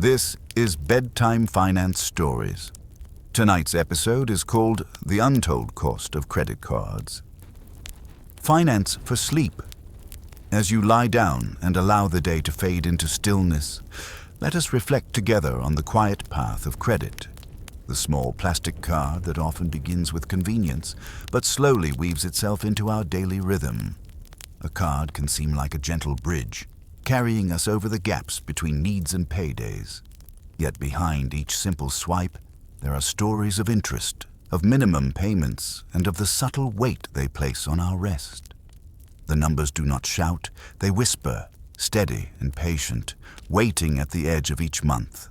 This is Bedtime Finance Stories. Tonight's episode is called The Untold Cost of Credit Cards. Finance for sleep. As you lie down and allow the day to fade into stillness, let us reflect together on the quiet path of credit. The small plastic card that often begins with convenience, but slowly weaves itself into our daily rhythm. A card can seem like a gentle bridge, carrying us over the gaps between needs and paydays. Yet behind each simple swipe, there are stories of interest, of minimum payments, and of the subtle weight they place on our rest. The numbers do not shout, they whisper, steady and patient, waiting at the edge of each month.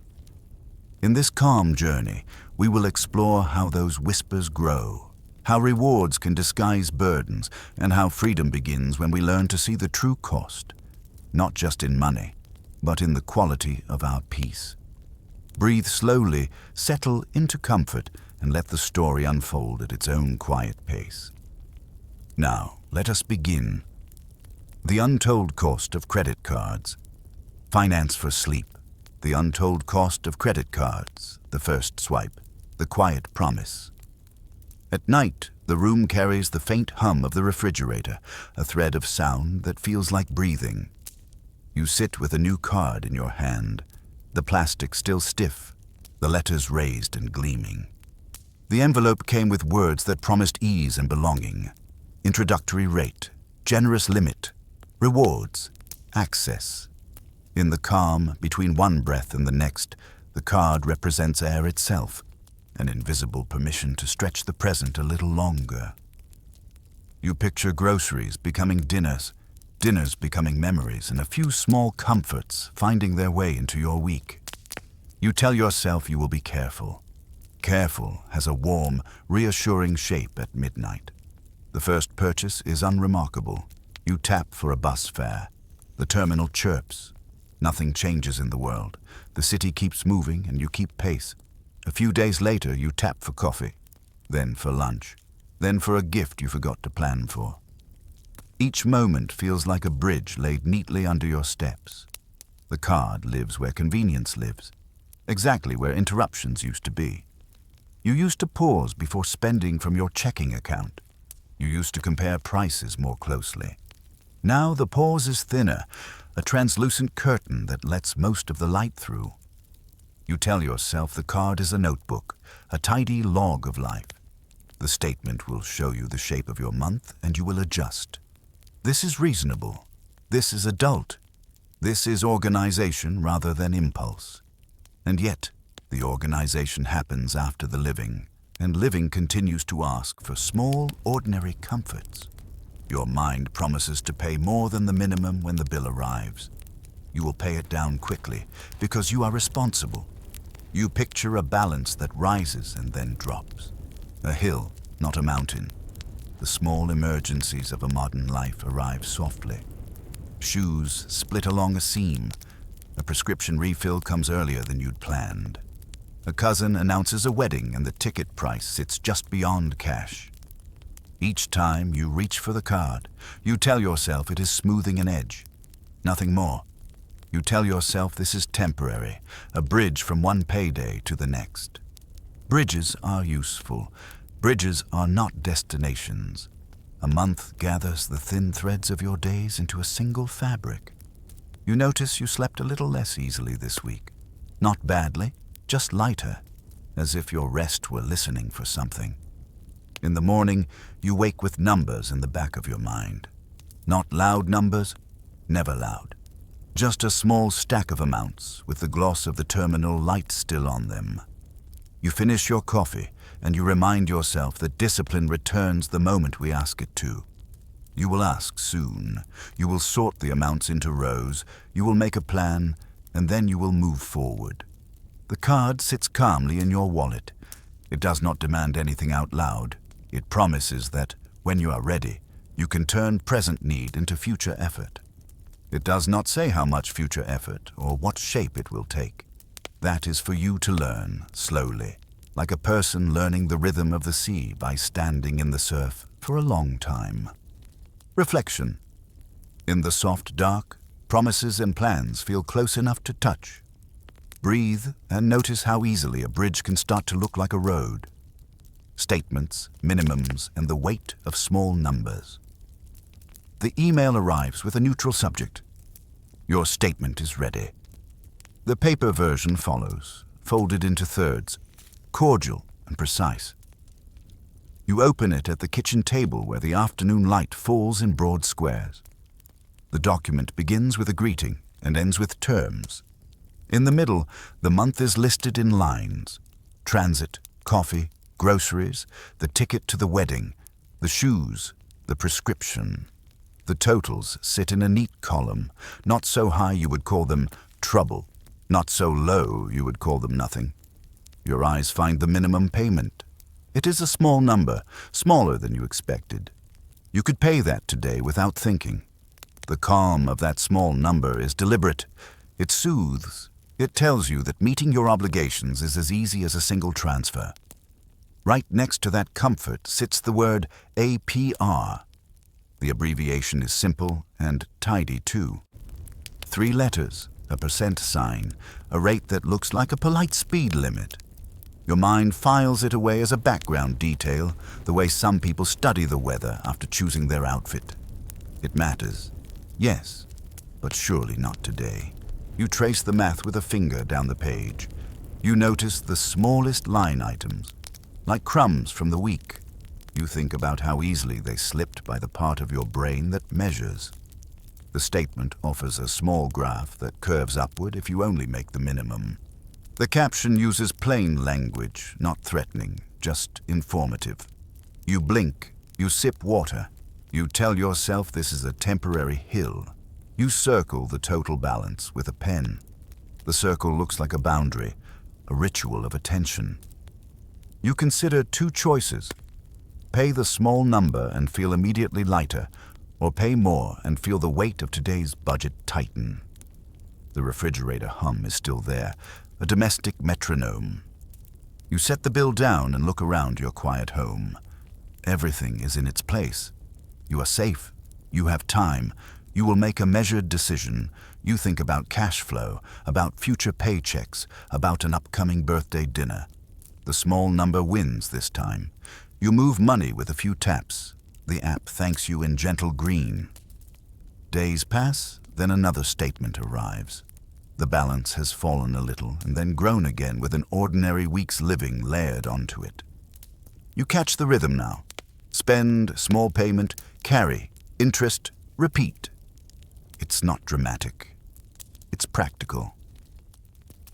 In this calm journey, we will explore how those whispers grow, how rewards can disguise burdens, and how freedom begins when we learn to see the true cost, not just in money, but in the quality of our peace. Breathe slowly, settle into comfort, and let the story unfold at its own quiet pace. Now, let us begin. The Untold Cost of Credit Cards. Finance for Sleep. The Untold Cost of Credit Cards. The First Swipe. The Quiet Promise. At night, the room carries the faint hum of the refrigerator, a thread of sound that feels like breathing. You sit with a new card in your hand, the plastic still stiff, the letters raised and gleaming. The envelope came with words that promised ease and belonging. Introductory rate, generous limit, rewards, access. In the calm between one breath and the next, the card represents air itself, an invisible permission to stretch the present a little longer. You picture groceries becoming dinners, dinners becoming memories, and a few small comforts finding their way into your week. You tell yourself you will be careful. Careful has a warm, reassuring shape at midnight. The first purchase is unremarkable. You tap for a bus fare. The terminal chirps. Nothing changes in the world. The city keeps moving and you keep pace. A few days later, you tap for coffee, then for lunch, then for a gift you forgot to plan for. Each moment feels like a bridge laid neatly under your steps. The card lives where convenience lives, exactly where interruptions used to be. You used to pause before spending from your checking account. You used to compare prices more closely. Now the pause is thinner, a translucent curtain that lets most of the light through. You tell yourself the card is a notebook, a tidy log of life. The statement will show you the shape of your month and you will adjust. This is reasonable. This is adult. This is organization rather than impulse. And yet, the organization happens after the living, and living continues to ask for small, ordinary comforts. Your mind promises to pay more than the minimum when the bill arrives. You will pay it down quickly because you are responsible. You picture a balance that rises and then drops. A hill, not a mountain. The small emergencies of a modern life arrive softly. Shoes split along a seam. A prescription refill comes earlier than you'd planned. A cousin announces a wedding and the ticket price sits just beyond cash. Each time you reach for the card, you tell yourself it is smoothing an edge. Nothing more. You tell yourself this is temporary, a bridge from one payday to the next. Bridges are useful. Bridges are not destinations. A month gathers the thin threads of your days into a single fabric. You notice you slept a little less easily this week. Not badly, just lighter, as if your rest were listening for something. In the morning, you wake with numbers in the back of your mind. Not loud numbers, never loud. Just a small stack of amounts with the gloss of the terminal light still on them. You finish your coffee and you remind yourself that discipline returns the moment we ask it to. You will ask soon. You will sort the amounts into rows. You will make a plan, and then you will move forward. The card sits calmly in your wallet. It does not demand anything out loud. It promises that, when you are ready, you can turn present need into future effort. It does not say how much future effort or what shape it will take. That is for you to learn, slowly, like a person learning the rhythm of the sea by standing in the surf for a long time. Reflection. In the soft dark, promises and plans feel close enough to touch. Breathe and notice how easily a bridge can start to look like a road. Statements, minimums, and the weight of small numbers. The email arrives with a neutral subject. Your statement is ready. The paper version follows, folded into thirds, cordial and precise. You open it at the kitchen table where the afternoon light falls in broad squares. The document begins with a greeting and ends with terms. In the middle, the month is listed in lines: transit, coffee, groceries, the ticket to the wedding, the shoes, the prescription. The totals sit in a neat column, not so high you would call them trouble, not so low you would call them nothing. Your eyes find the minimum payment. It is a small number, smaller than you expected. You could pay that today without thinking. The calm of that small number is deliberate. It soothes. It tells you that meeting your obligations is as easy as a single transfer. Right next to that comfort sits the word APR. The abbreviation is simple and tidy too. 3 letters, a percent sign, a rate that looks like a polite speed limit. Your mind files it away as a background detail, the way some people study the weather after choosing their outfit. It matters, yes, but surely not today. You trace the math with a finger down the page. You notice the smallest line items, like crumbs from the week. You think about how easily they slipped by the part of your brain that measures. The statement offers a small graph that curves upward if you only make the minimum. The caption uses plain language, not threatening, just informative. You blink, you sip water. You tell yourself this is a temporary hill. You circle the total balance with a pen. The circle looks like a boundary, a ritual of attention. You consider 2 choices. Pay the small number and feel immediately lighter, or pay more and feel the weight of today's budget tighten. The refrigerator hum is still there, a domestic metronome. You set the bill down and look around your quiet home. Everything is in its place. You are safe. You have time. You will make a measured decision. You think about cash flow, about future paychecks, about an upcoming birthday dinner. The small number wins this time. You move money with a few taps. The app thanks you in gentle green. Days pass, then another statement arrives. The balance has fallen a little and then grown again with an ordinary week's living layered onto it. You catch the rhythm now. Spend, small payment, carry, interest, repeat. It's not dramatic. It's practical.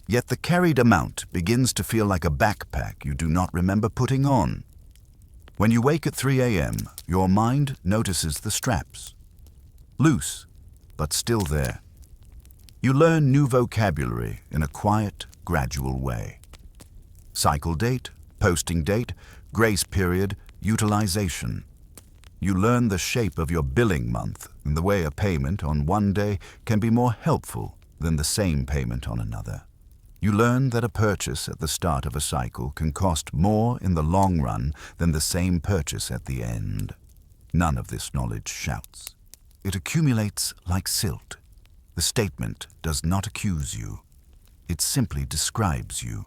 Yet the carried amount begins to feel like a backpack you do not remember putting on. When you wake at 3 a.m., your mind notices the straps. Loose, but still there. You learn new vocabulary in a quiet, gradual way. Cycle date, posting date, grace period, utilization. You learn the shape of your billing month and the way a payment on one day can be more helpful than the same payment on another. You learn that a purchase at the start of a cycle can cost more in the long run than the same purchase at the end. None of this knowledge shouts. It accumulates like silt. The statement does not accuse you. It simply describes you.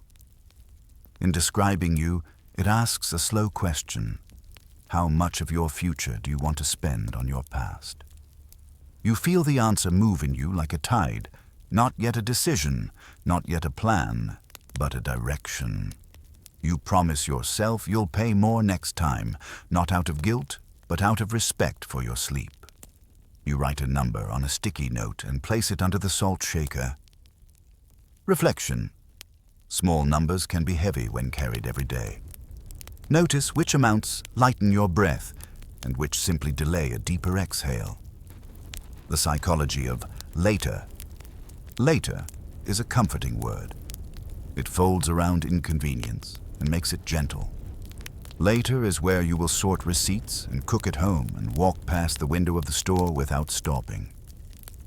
In describing you, it asks a slow question. How much of your future do you want to spend on your past? You feel the answer move in you like a tide, not yet a decision, not yet a plan, but a direction. You promise yourself you'll pay more next time, not out of guilt, but out of respect for your sleep. You write a number on a sticky note and place it under the salt shaker. Reflection. Small numbers can be heavy when carried every day. Notice which amounts lighten your breath and which simply delay a deeper exhale. The psychology of later. Later is a comforting word. It folds around inconvenience and makes it gentle. Later is where you will sort receipts and cook at home and walk past the window of the store without stopping.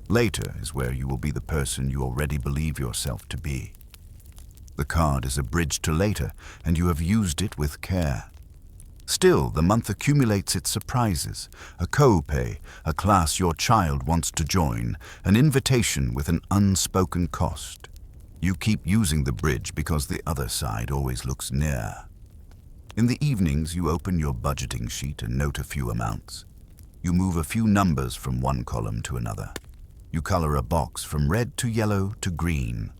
Later is where you will be the person you already believe yourself to be. The card is a bridge to later, and you have used it with care. Still, the month accumulates its surprises, a co-pay, a class your child wants to join, an invitation with an unspoken cost. You keep using the bridge because the other side always looks near. In the evenings, you open your budgeting sheet and note a few amounts. You move a few numbers from one column to another. You color a box from red to yellow to green.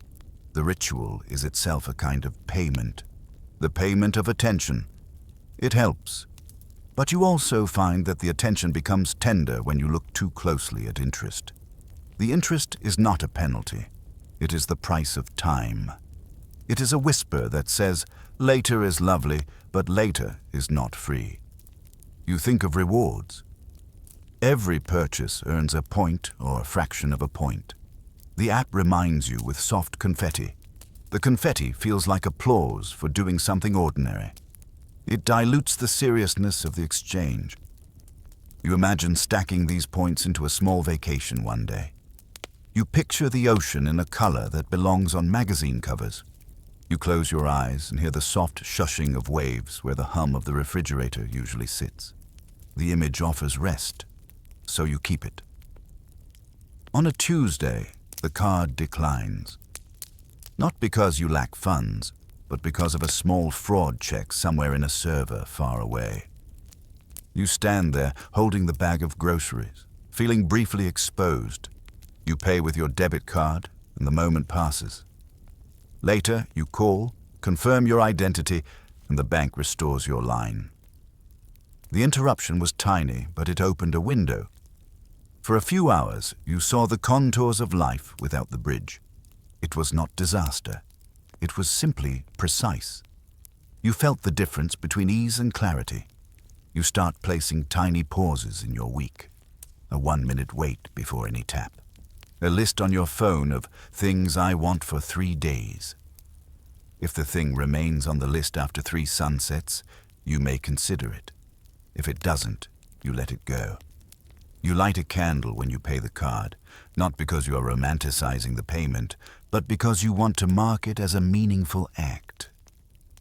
The ritual is itself a kind of payment. The payment of attention. It helps. But you also find that the attention becomes tender when you look too closely at interest. The interest is not a penalty. It is the price of time. It is a whisper that says, later is lovely, but later is not free. You think of rewards. Every purchase earns a point or a fraction of a point. The app reminds you with soft confetti. The confetti feels like applause for doing something ordinary. It dilutes the seriousness of the exchange. You imagine stacking these points into a small vacation one day. You picture the ocean in a color that belongs on magazine covers. You close your eyes and hear the soft shushing of waves where the hum of the refrigerator usually sits. The image offers rest, so you keep it. On a Tuesday, the card declines. Not because you lack funds, but because of a small fraud check somewhere in a server far away. You stand there holding the bag of groceries, feeling briefly exposed. You pay with your debit card, and the moment passes. Later, you call, confirm your identity, and the bank restores your line. The interruption was tiny, but it opened a window. For a few hours, you saw the contours of life without the bridge. It was not disaster. It was simply precise. You felt the difference between ease and clarity. You start placing tiny pauses in your week. A 1-minute wait before any tap. A list on your phone of things I want for 3 days. If the thing remains on the list after 3 sunsets, you may consider it. If it doesn't, you let it go. You light a candle when you pay the card, not because you are romanticizing the payment, but because you want to mark it as a meaningful act,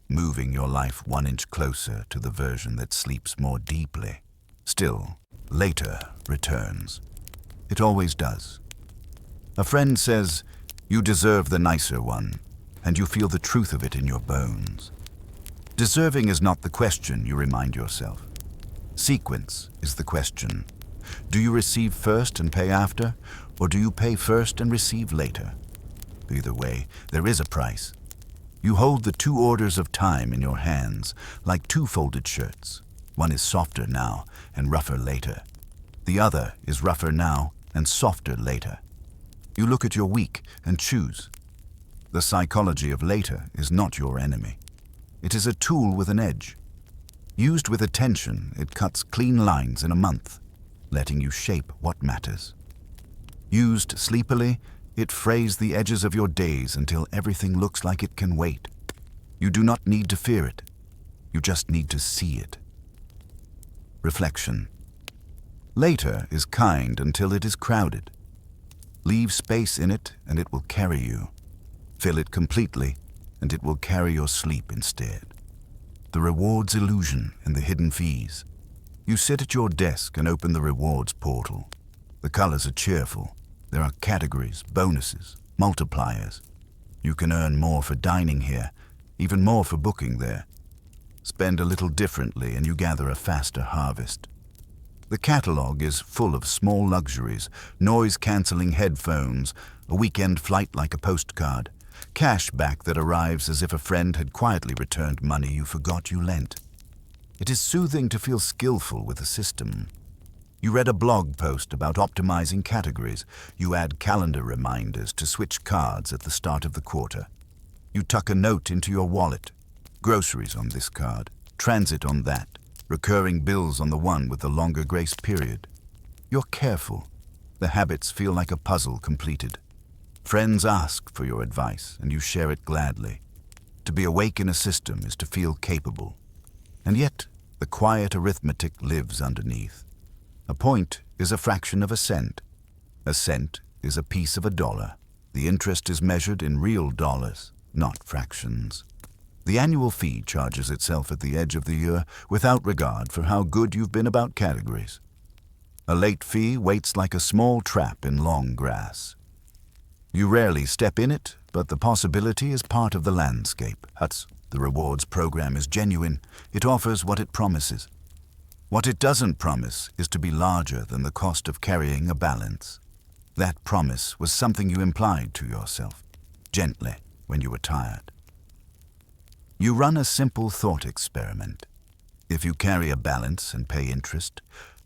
moving your life 1 inch closer to the version that sleeps more deeply. Still, later returns. It always does. A friend says, you deserve the nicer one, and you feel the truth of it in your bones. Deserving is not the question, you remind yourself. Sequence is the question. Do you receive first and pay after, or do you pay first and receive later? Either way, there is a price. You hold the 2 orders of time in your hands, like 2 folded shirts. One is softer now and rougher later. The other is rougher now and softer later. You look at your week and choose. The psychology of later is not your enemy. It is a tool with an edge. Used with attention, it cuts clean lines in a month, letting you shape what matters. Used sleepily, it frays the edges of your days until everything looks like it can wait. You do not need to fear it. You just need to see it. Reflection. Later is kind until it is crowded. Leave space in it and it will carry you. Fill it completely and it will carry your sleep instead. The rewards illusion and the hidden fees. You sit at your desk and open the rewards portal. The colors are cheerful. There are categories, bonuses, multipliers. You can earn more for dining here, even more for booking there. Spend a little differently and you gather a faster harvest. The catalog is full of small luxuries, noise-canceling headphones, a weekend flight like a postcard, cash back that arrives as if a friend had quietly returned money you forgot you lent. It is soothing to feel skillful with the system. You read a blog post about optimizing categories. You add calendar reminders to switch cards at the start of the quarter. You tuck a note into your wallet. Groceries on this card, transit on that, recurring bills on the one with the longer grace period. You're careful. The habits feel like a puzzle completed. Friends ask for your advice, and you share it gladly. To be awake in a system is to feel capable. And yet, the quiet arithmetic lives underneath. A point is a fraction of a cent. A cent is a piece of $1. The interest is measured in real dollars, not fractions. The annual fee charges itself at the edge of the year without regard for how good you've been about categories. A late fee waits like a small trap in long grass. You rarely step in it, but the possibility is part of the landscape. The rewards program is genuine. It offers what it promises. What it doesn't promise is to be larger than the cost of carrying a balance. That promise was something you implied to yourself, gently, when you were tired. You run a simple thought experiment. If you carry a balance and pay interest,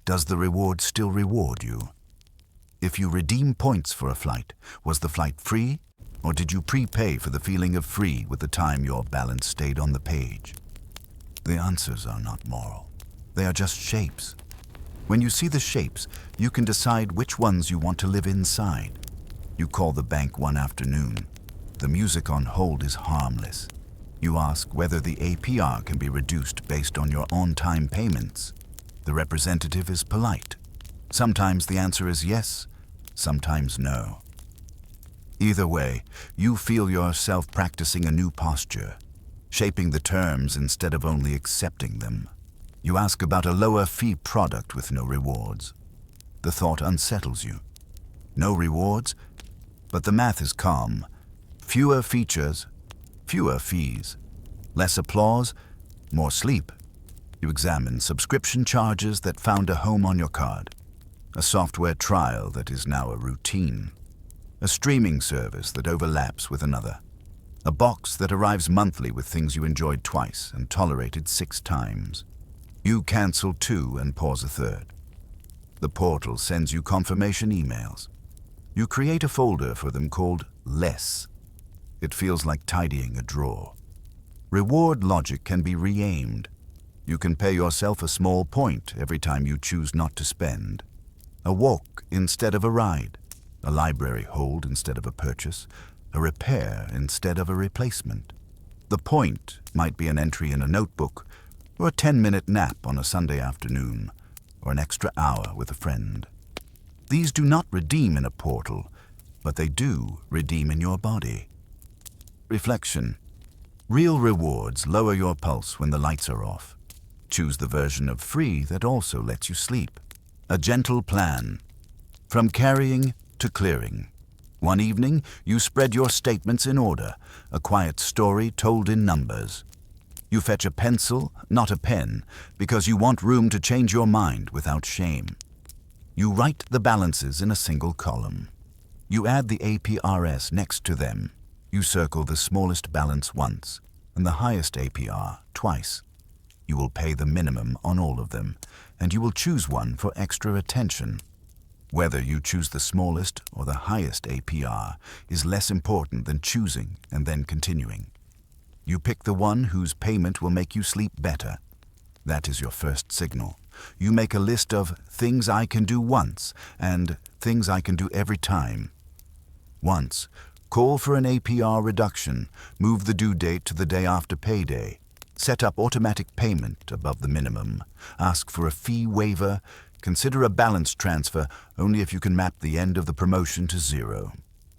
does the reward still reward you? If you redeem points for a flight, was the flight free, or did you prepay for the feeling of free with the time your balance stayed on the page? The answers are not moral. They are just shapes. When you see the shapes, you can decide which ones you want to live inside. You call the bank one afternoon. The music on hold is harmless. You ask whether the APR can be reduced based on your on-time payments. The representative is polite. Sometimes the answer is yes, sometimes no. Either way, you feel yourself practicing a new posture, shaping the terms instead of only accepting them. You ask about a lower fee product with no rewards. The thought unsettles you. No rewards, but the math is calm. Fewer features, fewer fees. Less applause, more sleep. You examine subscription charges that found a home on your card. A software trial that is now a routine. A streaming service that overlaps with another. A box that arrives monthly with things you enjoyed twice and tolerated 6 times. You cancel 2 and pause a third. The portal sends you confirmation emails. You create a folder for them called Less. It feels like tidying a drawer. Reward logic can be re-aimed. You can pay yourself a small point every time you choose not to spend. A walk instead of a ride. A library hold instead of a purchase. A repair instead of a replacement. The point might be an entry in a notebook, or a 10-minute nap on a Sunday afternoon, or an extra hour with a friend. These do not redeem in a portal, but they do redeem in your body. Reflection. Real rewards lower your pulse when the lights are off. Choose the version of free that also lets you sleep. A gentle plan. From carrying to clearing. One evening, you spread your statements in order, a quiet story told in numbers. You fetch a pencil, not a pen, because you want room to change your mind without shame. You write the balances in a single column. You add the APRS next to them. You circle the smallest balance once and the highest APR twice. You will pay the minimum on all of them, and you will choose one for extra attention. Whether you choose the smallest or the highest APR is less important than choosing and then continuing. You pick the one whose payment will make you sleep better. That is your first signal. You make a list of things I can do once and things I can do every time. Once, call for an APR reduction, move the due date to the day after payday, set up automatic payment above the minimum, ask for a fee waiver, consider a balance transfer only if you can map the end of the promotion to 0.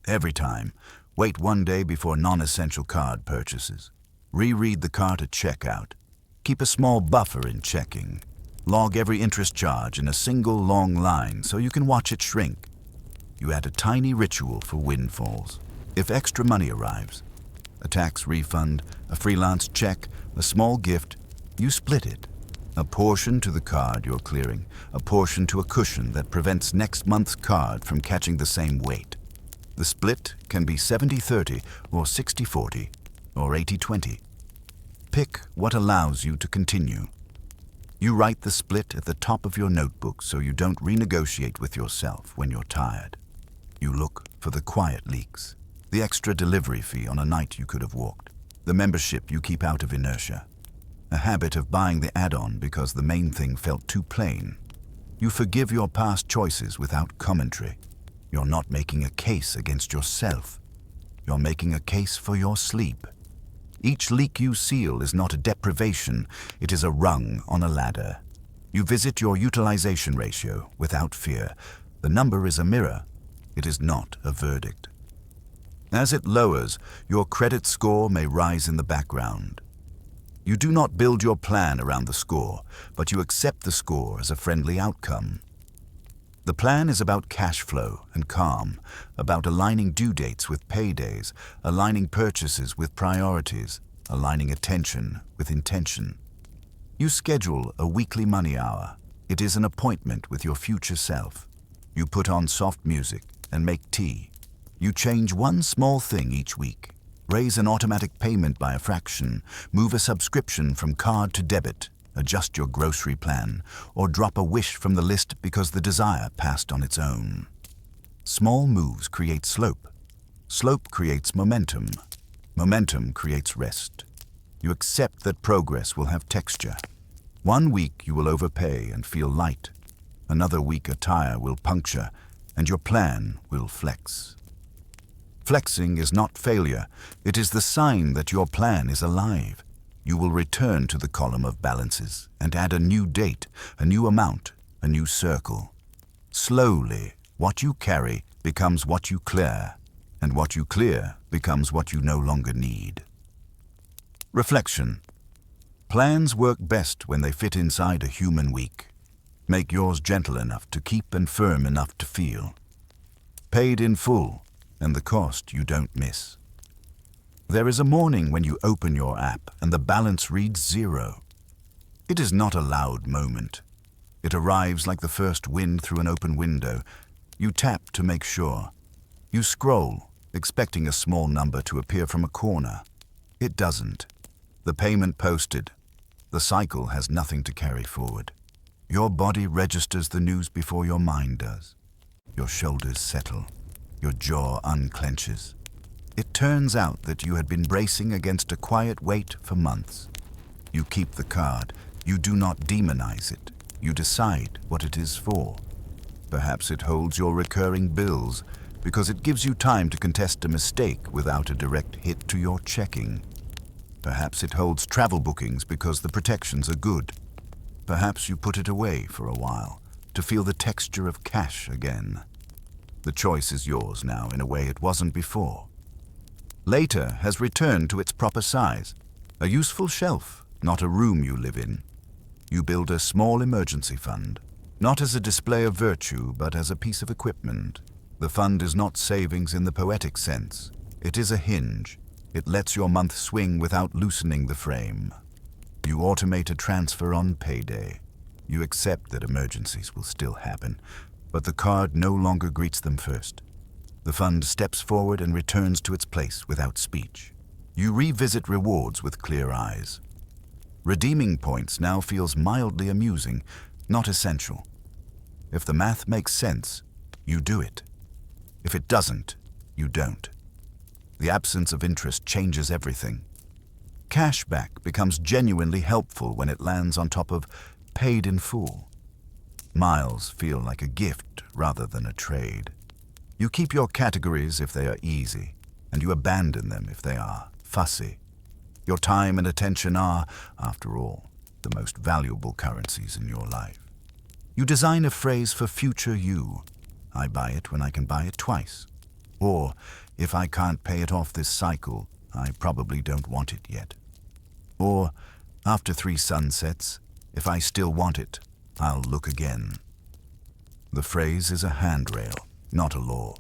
Every time, wait 1 day before non-essential card purchases. Reread the cart at checkout. Keep a small buffer in checking. Log every interest charge in a single long line so you can watch it shrink. You add a tiny ritual for windfalls. If extra money arrives, a tax refund, a freelance check, a small gift, you split it. A portion to the card you're clearing, a portion to a cushion that prevents next month's card from catching the same weight. The split can be 70-30 or 60-40 or 80-20. Pick what allows you to continue. You write the split at the top of your notebook so you don't renegotiate with yourself when you're tired. You look for the quiet leaks, the extra delivery fee on a night you could have walked, the membership you keep out of inertia, a habit of buying the add-on because the main thing felt too plain. You forgive your past choices without commentary. You're not making a case against yourself. You're making a case for your sleep. Each leak you seal is not a deprivation, it is a rung on a ladder. You visit your utilization ratio without fear. The number is a mirror. It is not a verdict. As it lowers, your credit score may rise in the background. You do not build your plan around the score, but you accept the score as a friendly outcome. The plan is about cash flow and calm, about aligning due dates with paydays, aligning purchases with priorities, aligning attention with intention. You schedule a weekly money hour. It is an appointment with your future self. You put on soft music and make tea. You change one small thing each week. Raise an automatic payment by a fraction, move a subscription from card to debit, adjust your grocery plan, or drop a wish from the list because the desire passed on its own. Small moves create slope. Slope creates momentum. Momentum creates rest. You accept that progress will have texture. One week you will overpay and feel light. Another week a tire will puncture, and your plan will flex. Flexing is not failure. It is the sign that your plan is alive. You will return to the column of balances and add a new date, a new amount, a new circle. Slowly, what you carry becomes what you clear, and what you clear becomes what you no longer need. Reflection. Plans work best when they fit inside a human week. Make yours gentle enough to keep and firm enough to feel. Paid in full, and the cost you don't miss. There is a morning when you open your app and the balance reads 0. It is not a loud moment. It arrives like the first wind through an open window. You tap to make sure. You scroll, expecting a small number to appear from a corner. It doesn't. The payment posted. The cycle has nothing to carry forward. Your body registers the news before your mind does. Your shoulders settle. Your jaw unclenches. It turns out that you had been bracing against a quiet weight for months. You keep the card. You do not demonize it. You decide what it is for. Perhaps it holds your recurring bills because it gives you time to contest a mistake without a direct hit to your checking. Perhaps it holds travel bookings because the protections are good. Perhaps you put it away for a while to feel the texture of cash again. The choice is yours now in a way it wasn't before. Later has returned to its proper size, a useful shelf, not a room you live in. You build a small emergency fund, not as a display of virtue, but as a piece of equipment. The fund is not savings in the poetic sense. It is a hinge. It lets your month swing without loosening the frame. You automate a transfer on payday. You accept that emergencies will still happen, but the card no longer greets them first. The fund steps forward and returns to its place without speech. You revisit rewards with clear eyes. Redeeming points now feels mildly amusing, not essential. If the math makes sense, you do it. If it doesn't, you don't. The absence of interest changes everything. Cashback becomes genuinely helpful when it lands on top of paid in full. Miles feel like a gift rather than a trade. You keep your categories if they are easy, and you abandon them if they are fussy. Your time and attention are, after all, the most valuable currencies in your life. You design a phrase for future you. I buy it when I can buy it twice. Or, if I can't pay it off this cycle, I probably don't want it yet. Or, after 3 sunsets, if I still want it, I'll look again. The phrase is a handrail, not a law.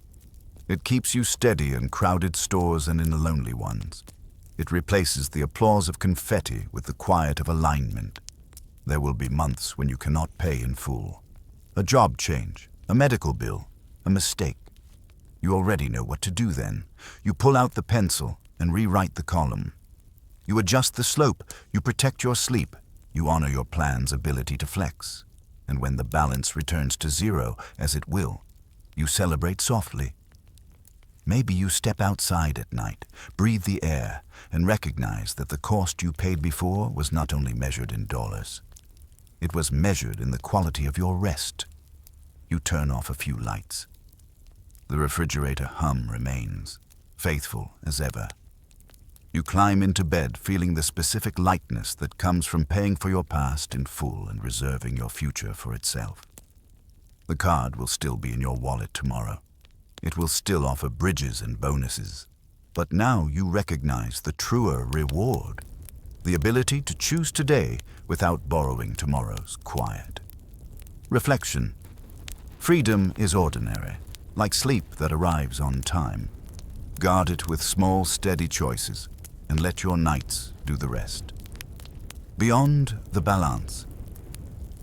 It keeps you steady in crowded stores and in the lonely ones. It replaces the applause of confetti with the quiet of alignment. There will be months when you cannot pay in full. A job change, a medical bill, a mistake. You already know what to do then. You pull out the pencil and rewrite the column. You adjust the slope, you protect your sleep, you honor your plan's ability to flex. And when the balance returns to 0, as it will, you celebrate softly. Maybe you step outside at night, breathe the air, and recognize that the cost you paid before was not only measured in dollars. It was measured in the quality of your rest. You turn off a few lights. The refrigerator hum remains, faithful as ever. You climb into bed feeling the specific lightness that comes from paying for your past in full and reserving your future for itself. The card will still be in your wallet tomorrow. It will still offer bridges and bonuses. But now you recognize the truer reward, the ability to choose today without borrowing tomorrow's quiet. Reflection. Freedom is ordinary, like sleep that arrives on time. Guard it with small, steady choices, and let your nights do the rest. Beyond the balance.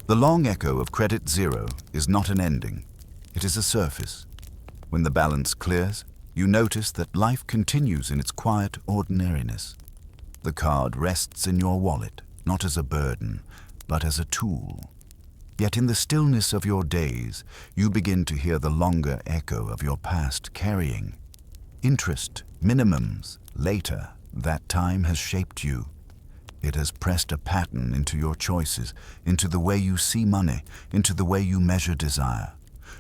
The long echo of credit zero is not an ending. It is a surface. When the balance clears, you notice that life continues in its quiet ordinariness. The card rests in your wallet, not as a burden, but as a tool. Yet in the stillness of your days, you begin to hear the longer echo of your past carrying. Interest, minimums, later, that time has shaped you. It has pressed a pattern into your choices, into the way you see money, into the way you measure desire.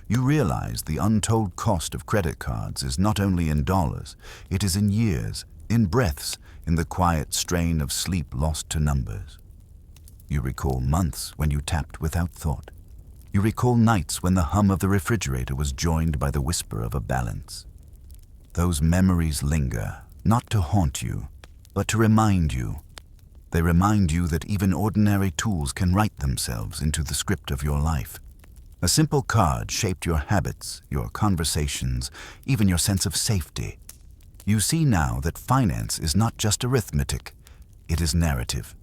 You realize the untold cost of credit cards is not only in dollars, it is in years, in breaths, in the quiet strain of sleep lost to numbers. You recall months when you tapped without thought. You recall nights when the hum of the refrigerator was joined by the whisper of a balance. Those memories linger, not to haunt you, but to remind you. They remind you that even ordinary tools can write themselves into the script of your life. A simple card shaped your habits, your conversations, even your sense of safety. You see now that finance is not just arithmetic, it is narrative.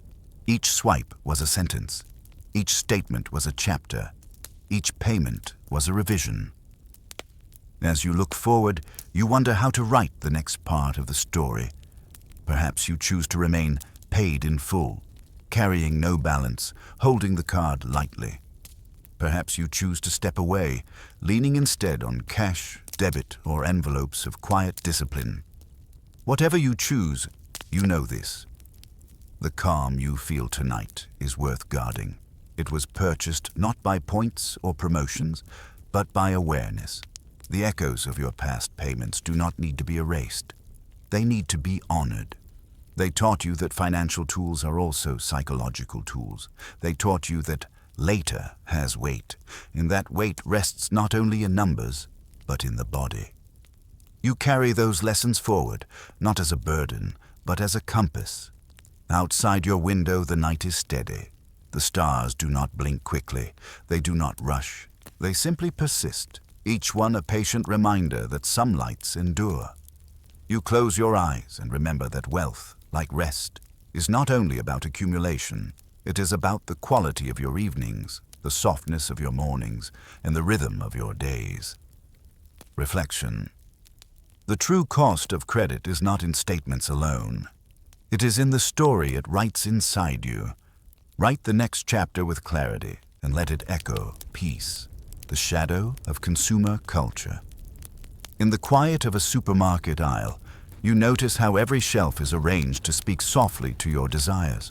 Each swipe was a sentence. Each statement was a chapter. Each payment was a revision. As you look forward, you wonder how to write the next part of the story. Perhaps you choose to remain paid in full, carrying no balance, holding the card lightly. Perhaps you choose to step away, leaning instead on cash, debit, or envelopes of quiet discipline. Whatever you choose, you know this. The calm you feel tonight is worth guarding. It was purchased not by points or promotions, but by awareness. The echoes of your past payments do not need to be erased. They need to be honored. They taught you that financial tools are also psychological tools. They taught you that later has weight, and that weight rests not only in numbers, but in the body. You carry those lessons forward, not as a burden, but as a compass. Outside your window, the night is steady. The stars do not blink quickly. They do not rush. They simply persist, each one a patient reminder that some lights endure. You close your eyes and remember that wealth, like rest, is not only about accumulation. It is about the quality of your evenings, the softness of your mornings, and the rhythm of your days. Reflection. The true cost of credit is not in statements alone. It is in the story it writes inside you. Write the next chapter with clarity and let it echo peace, the shadow of consumer culture. In the quiet of a supermarket aisle, you notice how every shelf is arranged to speak softly to your desires.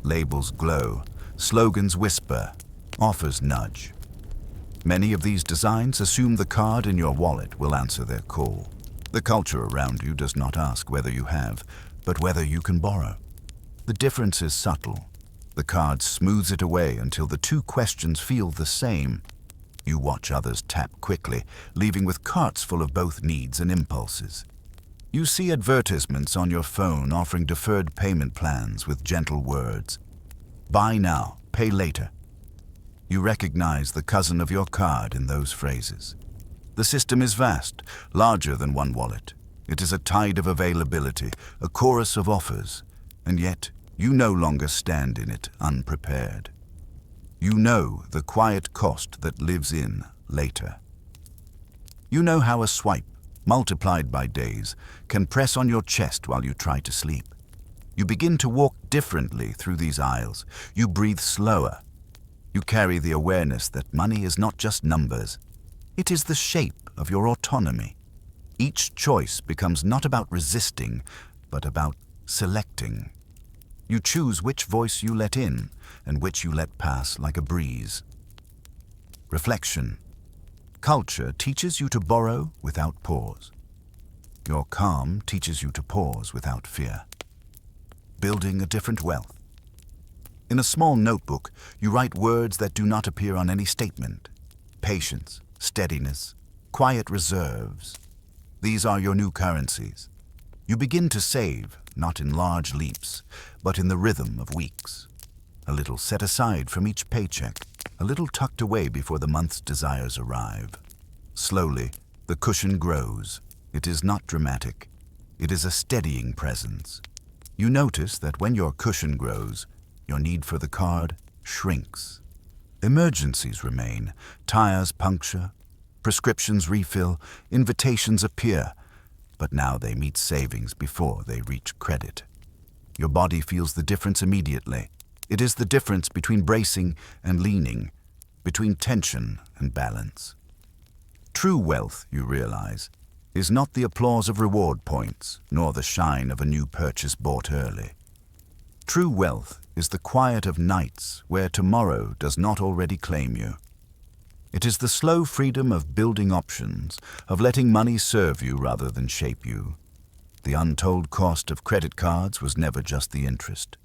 Labels glow, slogans whisper, offers nudge. Many of these designs assume the card in your wallet will answer their call. The culture around you does not ask whether you have, but whether you can borrow. The difference is subtle. The card smooths it away until the two questions feel the same. You watch others tap quickly, leaving with carts full of both needs and impulses. You see advertisements on your phone offering deferred payment plans with gentle words. Buy now, pay later. You recognize the cousin of your card in those phrases. The system is vast, larger than one wallet. It is a tide of availability, a chorus of offers, and yet you no longer stand in it unprepared. You know the quiet cost that lives in later. You know how a swipe, multiplied by days, can press on your chest while you try to sleep. You begin to walk differently through these aisles. You breathe slower. You carry the awareness that money is not just numbers. It is the shape of your autonomy. Each choice becomes not about resisting, but about selecting. You choose which voice you let in and which you let pass like a breeze. Reflection. Culture teaches you to borrow without pause. Your calm teaches you to pause without fear. Building a different wealth. In a small notebook, you write words that do not appear on any statement. Patience, steadiness, quiet reserves. These are your new currencies. You begin to save, not in large leaps, but in the rhythm of weeks. A little set aside from each paycheck, a little tucked away before the month's desires arrive. Slowly, the cushion grows. It is not dramatic. It is a steadying presence. You notice that when your cushion grows, your need for the card shrinks. Emergencies remain, tires puncture, prescriptions refill, invitations appear, but now they meet savings before they reach credit. Your body feels the difference immediately. It is the difference between bracing and leaning, between tension and balance. True wealth, you realize, is not the applause of reward points, nor the shine of a new purchase bought early. True wealth is the quiet of nights where tomorrow does not already claim you. It is the slow freedom of building options, of letting money serve you rather than shape you. The untold cost of credit cards was never just the interest.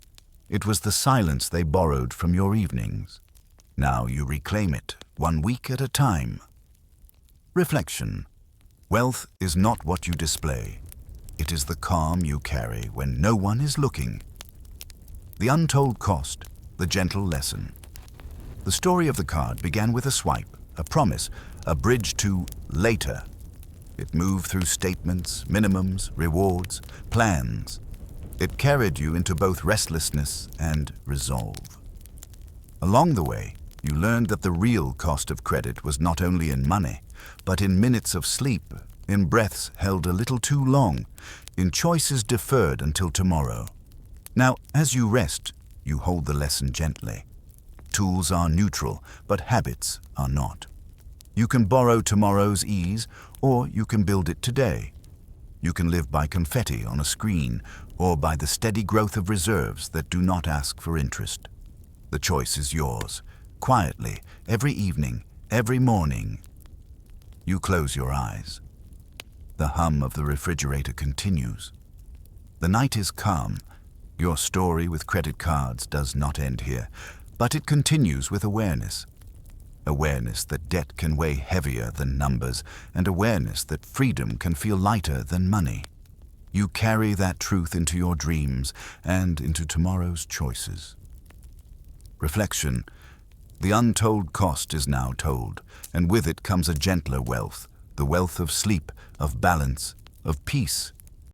It was the silence they borrowed from your evenings. Now you reclaim it, 1 week at a time. Reflection. Wealth is not what you display. It is the calm you carry when no one is looking. The untold cost, the gentle lesson. The story of the card began with a swipe, a promise, a bridge to later. It moved through statements, minimums, rewards, plans. It carried you into both restlessness and resolve. Along the way, you learned that the real cost of credit was not only in money, but in minutes of sleep, in breaths held a little too long, in choices deferred until tomorrow. Now, as you rest, you hold the lesson gently. Tools are neutral, but habits are not. You can borrow tomorrow's ease, or you can build it today. You can live by confetti on a screen, or by the steady growth of reserves that do not ask for interest. The choice is yours, quietly, every evening, every morning. You close your eyes. The hum of the refrigerator continues. The night is calm. Your story with credit cards does not end here, but it continues with awareness. Awareness that debt can weigh heavier than numbers, and awareness that freedom can feel lighter than money. You carry that truth into your dreams and into tomorrow's choices. Reflection. The untold cost is now told, and with it comes a gentler wealth, the wealth of sleep, of balance, of peace,